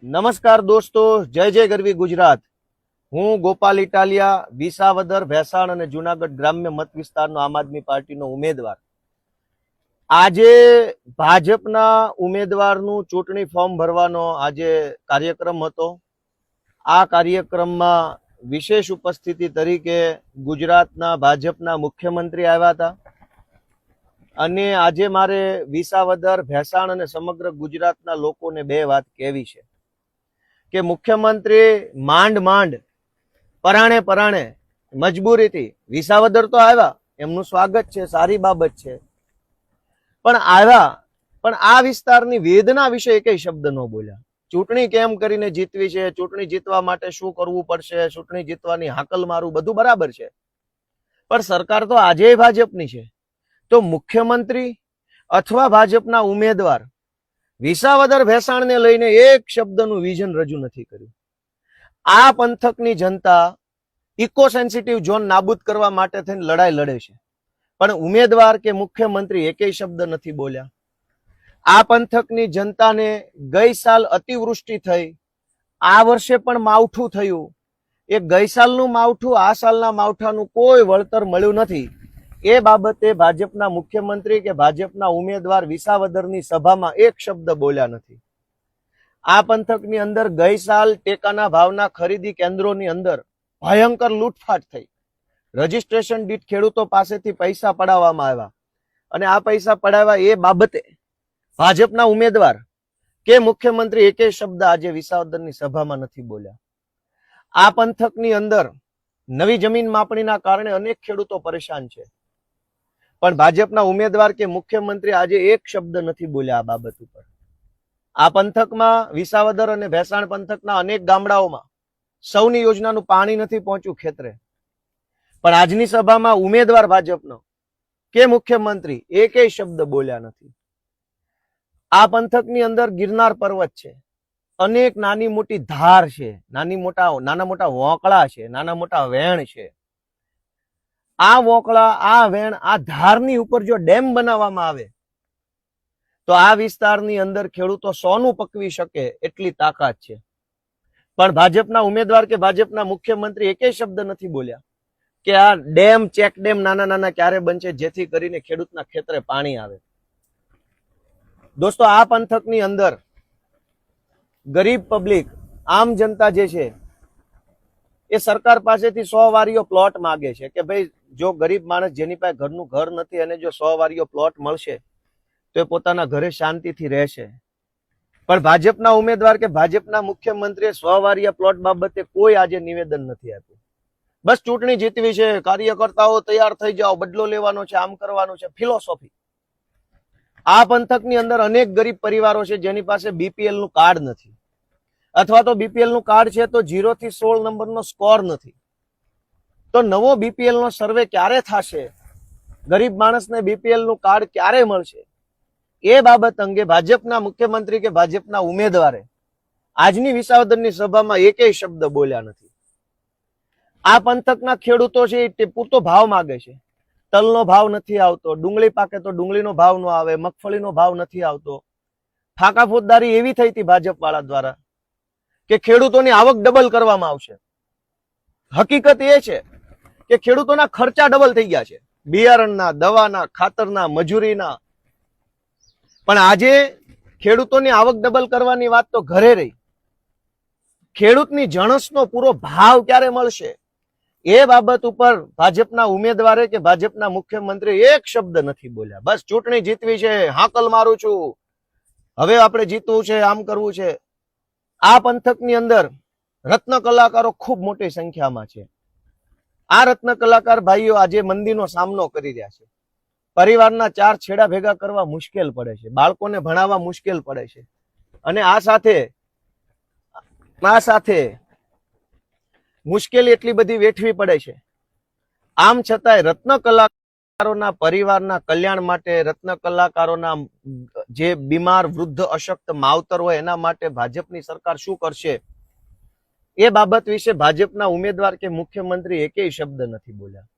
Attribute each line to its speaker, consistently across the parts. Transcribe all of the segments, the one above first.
Speaker 1: નમસ્કાર દોસ્તો, જય જય ગરવી ગુજરાત. હું ગોપાલ ઇટાલિયા, વિસાવદર, ભેસાણ અને જુનાગઢ ગ્રામ્ય મત વિસ્તારનો આમ આદમી પાર્ટીનો ઉમેદવાર. આજે ભાજપના ઉમેદવારનું ચૂંટણી ફોર્મ ભરવાનો આજે કાર્યક્રમ હતો. આ કાર્યક્રમમાં વિશેષ ઉપસ્થિતિ તરીકે ગુજરાતના ભાજપના મુખ્યમંત્રી આવ્યા હતા. અને આજે મારે વિસાવદર, ભેસાણ અને સમગ્ર ગુજરાતના લોકોને બે વાત કહેવી છે કે મુખ્યમંત્રી માંડ પરાણે મજબૂરીથી વિસાવદર તો આવ્યા, એમનું સ્વાગત છે, સારી બાબત છે, પણ આવ્યા પણ આ વિસ્તારની વેદના વિશે એકેય શબ્દ ન બોલ્યા. ચૂંટણી કેમ કરીને જીતવી છે, ચૂંટણી જીતવા માટે શું કરવું પડશે, ચૂંટણી જીતવાની હાકલ મારું, બધું બરાબર છે, પણ સરકાર તો આજે ભાજપની છે. તો મુખ્યમંત્રી અથવા ભાજપના ઉમેદવાર વિસાવદર ભેસાણને લઈને એક શબ્દનું વિઝન રજૂ નથી કર્યું. આ પંથકની જનતા ઇકો સેન્સિટિવ ઝોન નાબૂદ કરવા માટે થઈને લડાઈ લડે છે, પણ ઉમેદવાર કે મુખ્યમંત્રી એકેય શબ્દ નથી બોલ્યા. આ પંથકની જનતાને ગઈ સાલ અતિવૃષ્ટિ થઈ, આ વર્ષે પણ માવઠું થયું. એ ગઈ સાલનું માવઠું આ સાલના માવઠાનું કોઈ વળતર મળ્યું નથી. એ બાબતે ભાજપના મુખ્યમંત્રી કે ભાજપના ઉમેદવાર વિસાવદરની સભામાં એક શબ્દ બોલ્યા નથી. આ પંથકની અંદર ગઈ સાલ ટેકાના ભાવના ખરીદી કેન્દ્રોની અંદર ભયંકર લૂંટફાટ થઈ. રજીસ્ટ્રેશન દીઠ ખેડૂતો પાસેથી પૈસા પડાવવામાં આવ્યા, અને આ પૈસા પડાવ્યા એ બાબતે ભાજપના ઉમેદવાર કે મુખ્યમંત્રી એકેય શબ્દ આજે વિસાવદરની સભામાં નથી બોલ્યા. આ પંથકની અંદર નવી જમીન માપણીના કારણે અનેક ખેડૂતો પરેશાન છે, પણ ભાજપના ઉમેદવાર કે મુખ્યમંત્રી આજે એક શબ્દ નથી બોલ્યા આ બાબત ઉપર. આ પંથકમાં વિસાવદર અને ભેસાણ પંથકના અનેક ગામડાઓમાં સૌની યોજનાનું પાણી નથી પહોંચ્યું ખેતરે, પણ આજની સભામાં ઉમેદવાર ભાજપનો કે મુખ્યમંત્રી એકેય શબ્દ બોલ્યા નથી. આ પંથકની અંદર ગિરનાર પર્વત છે, અનેક નાની મોટી ધાર છે, નાના મોટા વોંકળા છે, નાના મોટા વેણ છે. આ વોંકળા, આ વેણ, આ ધારની ઉપર જો ડેમ બનાવવામાં આવે તો આ વિસ્તારની અંદર ખેડૂતો સોનું પકવી શકે એટલી તાકાત છે. પણ ભાજપના ઉમેદવાર કે ભાજપના મુખ્યમંત્રી એકેય શબ્દ નથી બોલ્યા કે આ ડેમ, ચેક ડેમ નાના ક્યારે બનશે જેથી કરીને ખેડૂતના ખેતરે પાણી આવે. દોસ્તો, આ પંથકની અંદર ગરીબ પબ્લિક, આમ જનતા જે છે એ સરકાર પાસેથી 100 વારીઓ પ્લોટ માગે છે કે ભાઈ જો ગરીબ માણસ જેની પાસે ઘરનું ઘર નથી અને જો 100 વારીઓ પ્લોટ મળશે તો એ પોતાના ઘરે શાંતિથી રહેશે. પણ ભાજપના ઉમેદવાર કે ભાજપના મુખ્યમંત્રીએ 100 વારીયા પ્લોટ બાબતે કોઈ આજે નિવેદન નથી આપ્યું. બસ ચૂંટણી જીતવી છે, કાર્યકર્તાઓ તૈયાર થઈ જાઓ, બદલો લેવાનો છે, આમ કરવાનું છે, ફિલોસોફી. આ પંથકની અંદર અનેક ગરીબ પરિવારો છે જેની પાસે બીપીએલ નું કાર્ડ નથી, અથવા તો બીપીએલ નું કાર્ડ છે તો 0 થી 16 નંબરનો સ્કોર નથી. તો નવો બીપીએલ નો સર્વે ક્યારે થશે, ગરીબ માણસને બીપીએલ નું કાર્ડ ક્યારે મળશે, એ બાબત અંગે ભાજપના મુખ્યમંત્રી કે ભાજપના ઉમેદવારે આજની વિસાવદરની સભામાં એકેય શબ્દ બોલ્યા નથી. આ પંથકના ખેડૂતો છે એ પૂરતો ભાવ માગે છે. તલનો ભાવ નથી આવતો, ડુંગળી પાકે તો ડુંગળીનો ભાવ ન આવે, મગફળીનો ભાવ નથી આવતો. ફાંકા ફોજદારી એવી થઈ હતી ભાજપ વાળા દ્વારા કે ખેડૂતોની આવક ડબલ કરવામાં આવશે. હકીકત એ છે કે ખેડૂતોના ખર્ચા ડબલ થઈ ગયા છે, બિયારણના, દવાના, ખાતરના, મજૂરીના. પણ આજે ખેડૂતોની આવક ડબલ કરવાની વાત તો ઘરે રહી. ખેડૂતની જણસનો પૂરો ભાવ ક્યારે મળશે એ બાબત ઉપર ભાજપના ઉમેદવારે કે ભાજપના મુખ્યમંત્રી એક શબ્દ નથી બોલ્યા. બસ ચૂંટણી જીતવી છે, હાકલ મારું છું, હવે આપણે જીતવું છે, આમ કરવું છે. આ પંથકની અંદર રત્ન કલાકારો ખૂબ મોટી સંખ્યામાં છે. આ રત્ન કલાકાર ભાઈઓ આજે મંદીનો સામનો કરી રહ્યા છે. પરિવારના 4 છેડા ભેગા કરવા મુશ્કેલ પડે છે, બાળકોને ભણાવવા મુશ્કેલ પડે છે, અને આ સાથે મુશ્કેલી એટલી બધી વેઠવી પડે છે. આમ છતાંય રત્ન કલાકારોના પરિવારના કલ્યાણ માટે, રત્ન કલાકારોના જે બીમાર, વૃદ્ધ, અશક્ત માવતર હોય એના માટે ભાજપની સરકાર શું કરશે એ બાબત વિશે ભાજપના ઉમેદવાર કે મુખ્યમંત્રી એકેય શબ્દ નથી બોલ્યા.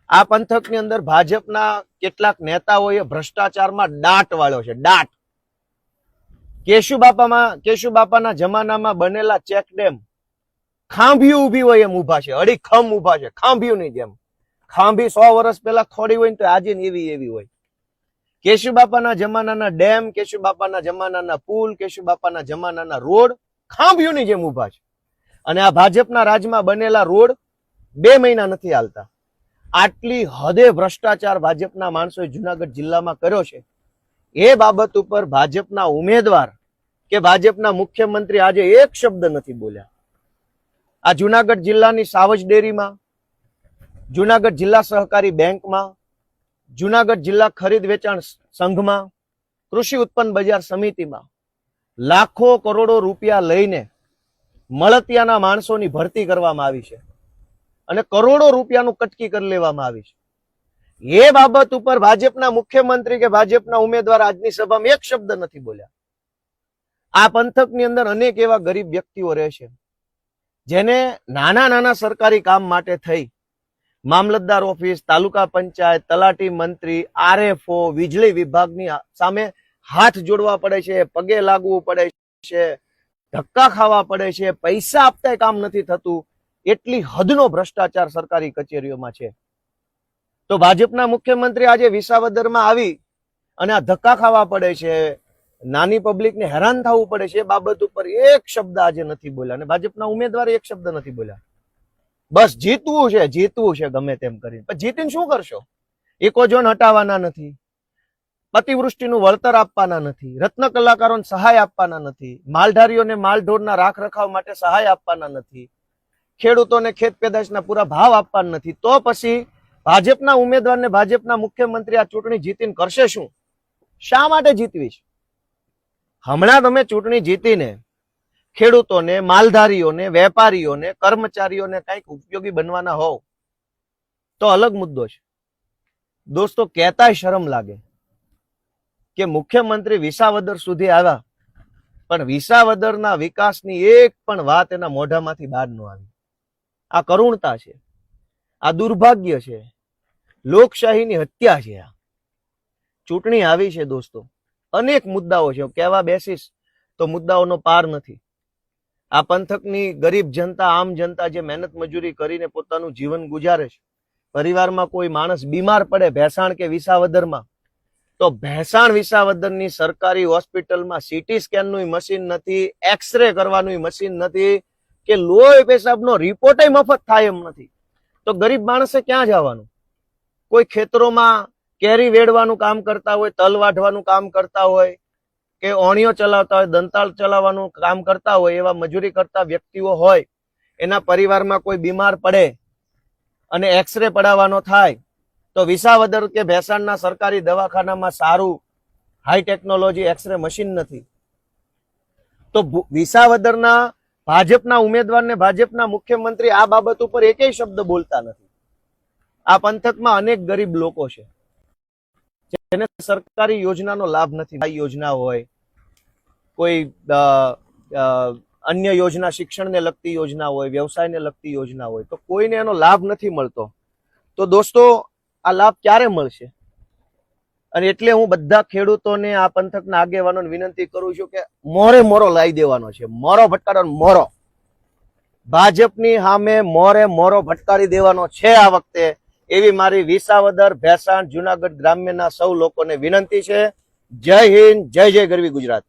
Speaker 1: આ પંથકની અંદર ભાજપના કેટલાક નેતાઓએ ભ્રષ્ટાચારમાં દાટ વાળ્યો છે, દાટ. કેશુબાપાના જમાનામાં બનેલા ચેક ડેમ ખાંભીયું ઊભી હોય એમ ઊભા છે, અડીખમ ઊભા છે, ખાંભીયુંની જેમ. ખાંભી 100 વર્ષ પહેલા થોડી હોય ને તો આજે એવી હોય. કેશુબાપાના જમાનાના ડેમ, કેશુબાપાના જમાનાના પુલ, કેશુબાપાના જમાનાના રોડ ખાંભીયુંની જેમ ઊભા છે. અને આ ભાજપના રાજમાં બનેલા રોડ 2 મહિના નથી હાલતા. આટલી હદે ભ્રષ્ટાચાર ભાજપના માણસોએ જુનાગઢ જિલ્લામાં કર્યો છે. એ બાબત ઉપર ભાજપના ઉમેદવાર કે ભાજપના મુખ્યમંત્રી આજે એક શબ્દ નથી બોલ્યા. આ જુનાગઢ જિલ્લાની સાવજ ડેરીમાં, જુનાગઢ જિલ્લા સહકારી બેંકમાં, જુનાગઢ જિલ્લા ખરીદ વેચાણ સંઘમાં, કૃષિ ઉત્પન્ન બજાર સમિતિમાં લાખો કરોડો રૂપિયા લઈને મળતિયાના માણસોની ભરતી કરવામાં આવી છે અને કરોડો રૂપિયાનું કટકી કરી લેવામાં આવી છે. એ બાબત ઉપર ભાજપના મુખ્યમંત્રી કે ભાજપના ઉમેદવાર આજની સભામાં એક શબ્દ નથી બોલ્યા. આ પંથકની અંદર અનેક એવા ગરીબ વ્યક્તિઓ રહે છે જેને નાના નાના સરકારી કામ માટે થઈ મામલતદાર ઓફિસ, તાલુકા પંચાયત, તલાટી મંત્રી, આરએફઓ, વીજળી વિભાગની સામે હાથ જોડવા પડે છે, પગે લાગવું પડે છે, ધક્કા ખાવા પડે છે, પૈસા આપતા કામ નથી થતું. એટલી હદનો ભ્રષ્ટાચાર સરકારી કચેરીઓમાં છે. તો ભાજપના મુખ્યમંત્રી આજે વિસાવદરમાં આવી અને આ ધક્કા ખાવા પડે છે, નાની પબ્લિકને હેરાન થવું પડે છે, એ બાબત ઉપર એક શબ્દ આજે નથી બોલ્યા. અને ભાજપના ઉમેદવારે એક શબ્દ નથી બોલ્યા. બસ જીતવું છે ગમે તેમ કરીને. પણ જીતીને શું કરશો? ઇકોઝોન હટાવવાના નથી, અતિવૃષ્ટિનું વળતર આપવાના નથી, રત્ન કલાકારોને સહાય આપવાના નથી, માલધારીઓને માલઢોરના રાખ રખાવ માટે સહાય આપવાના નથી, ખેડૂતોને ખેત પેદાશના પૂરા ભાવ આપવાના નથી. તો પછી ભાજપના ઉમેદવારને ભાજપના મુખ્યમંત્રી આ ચૂંટણી જીતીને કરશે શું? શા માટે જીતવી છે? હમણાં તમે ચૂંટણી જીતીને ખેડૂતોને, માલધારીઓને, વેપારીઓને, કર્મચારીઓને કંઈક ઉપયોગી બનવાના હોવ તો અલગ મુદ્દો છે. દોસ્તો, કહેતાય શરમ લાગે કે મુખ્યમંત્રી વિસાવદર સુધી આવ્યા પણ વિસાવદરના વિકાસની એક પણ વાત એના મોઢામાંથી બહાર ન આવી. આ કરુણતા છે, આ દુર્ભાગ્ય છે, લોકશાહીની હત્યા છે. આ ચૂંટણી આવી છે દોસ્તો, અનેક મુદ્દાઓ છે. કહેવા બેસીશ તો મુદ્દાઓનો પાર નથી. આ પંથકની ગરીબ જનતા, આમ જનતા જે મહેનત મજૂરી કરીને પોતાનું જીવન ગુજારે છે, પરિવારમાં કોઈ માણસ બીમાર પડે ભેસાણ કે વિસાવદરમાં, તો ભેસાણ વિસાવદરની સરકારી હોસ્પિટલમાં સીટી સ્કેનનું મશીન નથી, એક્સરે કરવાનું મશીન નથી, કે લોહી પેશાબનો રિપોર્ટ મફત થાય એમ નથી. તો ગરીબ માણસે ક્યાં જવાનું? કોઈ ખેતરોમાં કેરી વેડવાનું કામ કરતા હોય, તલ વાઢવાનું કામ કરતા હોય, કે ઓણિયો ચલાવતા હોય, દંતાળ ચલાવવાનું કામ કરતા હોય, એવા મજૂરી કરતા વ્યક્તિઓ હોય, એના પરિવારમાં કોઈ બીમાર પડે અને એક્સરે પડાવવાનો થાય તો વિસાવદર કે ભેસાણના સરકારી દવાખાનામાં સારું હાઈ ટેકનોલોજી એક્સરે મશીન નથી. તો વિસાવદરના ભાજપના ઉમેદવારને ભાજપના મુખ્યમંત્રી આ બાબત ઉપર એકેય શબ્દ બોલતા નથી. આ પંથકમાં અનેક ગરીબ લોકો છે જેને સરકારી યોજનાનો લાભ નથી. આ યોજના હોય, કોઈ અન્ય યોજના, શિક્ષણને લગતી યોજના હોય, વ્યવસાયને લગતી યોજના હોય, તો કોઈને એનો લાભ નથી મળતો. તો દોસ્તો, આ લાભ ક્યારે મળશે? અને એટલે હું બધા ખેડૂતોને, આ પંથકના આગેવાનોને વિનંતી કરું છું કે મોરો લાવી દેવાનો છે. મોરો ભટકાડવાનો, મોરો ભાજપની સામે મોરો ભટકાડી દેવાનો છે આ વખતે, એવી મારી વિસાવદર, ભેસાણ, જુનાગઢ ગ્રામ્યના સૌ લોકોને વિનંતી છે. જય હિન્દ, જય ગરવી ગુજરાત.